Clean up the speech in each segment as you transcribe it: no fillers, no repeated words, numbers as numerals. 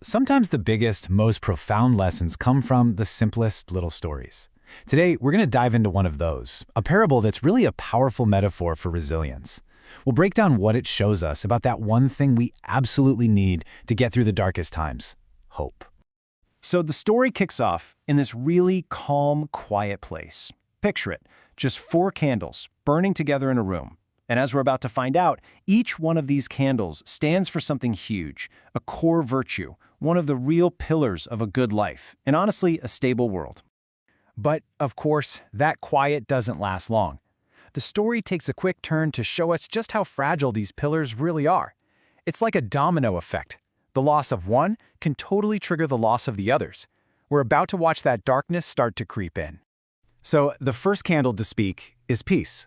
Sometimes the biggest, most profound lessons come from the simplest little stories. Today, we're going to dive into one of those, a parable that's really a powerful metaphor for resilience. We'll break down what it shows us about that one thing we absolutely need to get through the darkest times: hope. So the story kicks off in this really calm, quiet place. Picture it, just 4 candles burning together in a room. And as we're about to find out, each one of these candles stands for something huge, a core virtue, one of the real pillars of a good life, and honestly, a stable world. But, of course, that quiet doesn't last long. The story takes a quick turn to show us just how fragile these pillars really are. It's like a domino effect. The loss of one can totally trigger the loss of the others. We're about to watch that darkness start to creep in. So the first candle to speak is peace.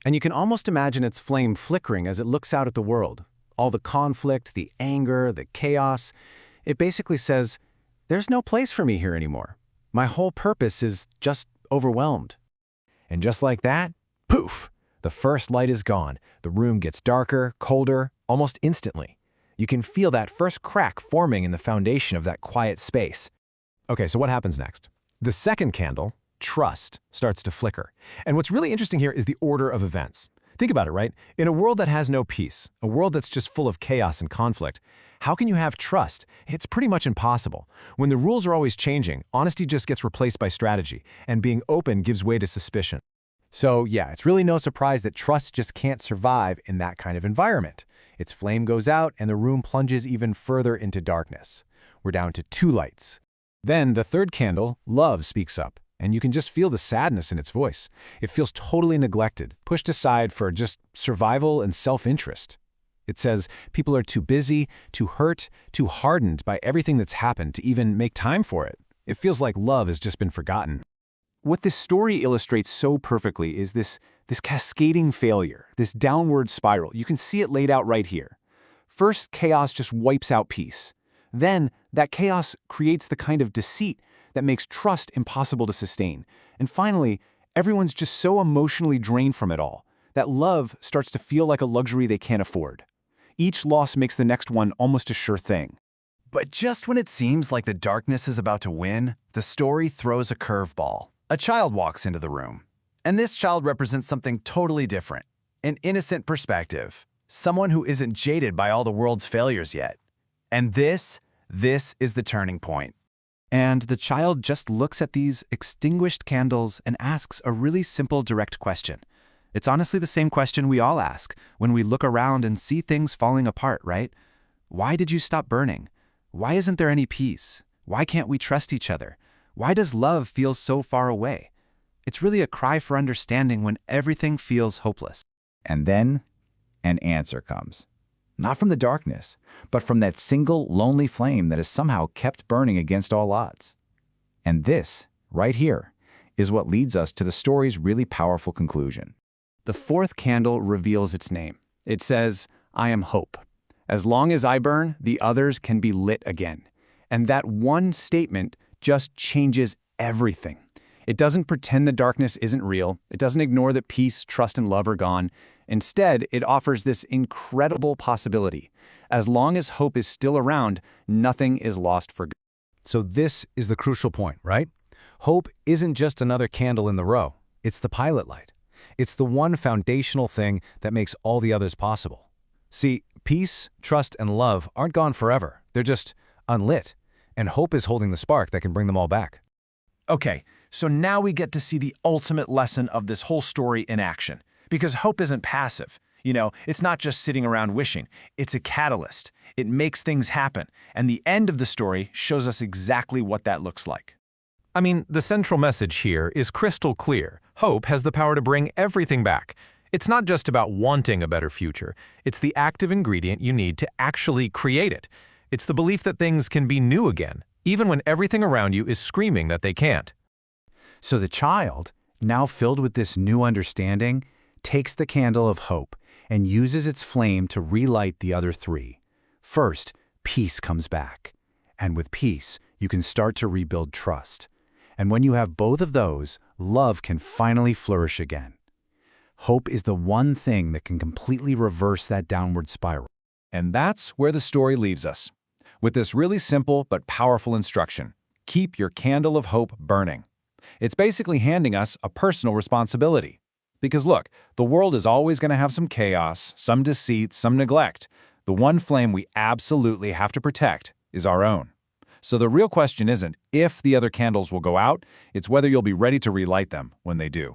And you can almost imagine its flame flickering as it looks out at the world. All the conflict, the anger, the chaos. It basically says, there's no place for me here anymore. My whole purpose is just overwhelmed. And just like that, poof, the first light is gone. The room gets darker, colder, almost instantly. You can feel that first crack forming in the foundation of that quiet space. Okay, so what happens next? The second candle, trust, starts to flicker. And what's really interesting here is the order of events. Think about it, right? In a world that has no peace, a world that's just full of chaos and conflict, how can you have trust? It's pretty much impossible. When the rules are always changing, honesty just gets replaced by strategy, and being open gives way to suspicion. So yeah, it's really no surprise that trust just can't survive in that kind of environment. Its flame goes out and the room plunges even further into darkness. We're down to 2 lights. Then the third candle, love, speaks up. And you can just feel the sadness in its voice. It feels totally neglected, pushed aside for just survival and self-interest. It says people are too busy, too hurt, too hardened by everything that's happened to even make time for it. It feels like love has just been forgotten. What this story illustrates so perfectly is this cascading failure, this downward spiral. You can see it laid out right here. First, chaos just wipes out peace. Then, that chaos creates the kind of deceit that makes trust impossible to sustain. And finally, everyone's just so emotionally drained from it all that love starts to feel like a luxury they can't afford. Each loss makes the next one almost a sure thing. But just when it seems like the darkness is about to win, the story throws a curveball. A child walks into the room. And this child represents something totally different. An innocent perspective. Someone who isn't jaded by all the world's failures yet. And this is the turning point. And the child just looks at these extinguished candles and asks a really simple, direct question. It's honestly the same question we all ask when we look around and see things falling apart, right? Why did you stop burning? Why isn't there any peace? Why can't we trust each other? Why does love feel so far away? It's really a cry for understanding when everything feels hopeless. And then an answer comes. Not from the darkness, but from that single lonely flame that is somehow kept burning against all odds. And this, right here, is what leads us to the story's really powerful conclusion. The fourth candle reveals its name. It says, I am hope. As long as I burn, the others can be lit again. And that one statement just changes everything. It doesn't pretend the darkness isn't real. It doesn't ignore that peace, trust, and love are gone. Instead, it offers this incredible possibility. As long as hope is still around, nothing is lost for good. So this is the crucial point, right? Hope isn't just another candle in the row. It's the pilot light. It's the one foundational thing that makes all the others possible. See, peace, trust, and love aren't gone forever. They're just unlit. And hope is holding the spark that can bring them all back. Okay, so now we get to see the ultimate lesson of this whole story in action. Because hope isn't passive. It's not just sitting around wishing. It's a catalyst. It makes things happen. And the end of the story shows us exactly what that looks like. I mean, the central message here is crystal clear. Hope has the power to bring everything back. It's not just about wanting a better future. It's the active ingredient you need to actually create it. It's the belief that things can be new again, even when everything around you is screaming that they can't. So the child, now filled with this new understanding, takes the candle of hope and uses its flame to relight the other 3. First, peace comes back. And with peace, you can start to rebuild trust. And when you have both of those, love can finally flourish again. Hope is the one thing that can completely reverse that downward spiral. And that's where the story leaves us. with this really simple but powerful instruction. Keep your candle of hope burning. It's basically handing us a personal responsibility. Because look, the world is always going to have some chaos, some deceit, some neglect. The one flame we absolutely have to protect is our own. So the real question isn't if the other candles will go out, it's whether you'll be ready to relight them when they do.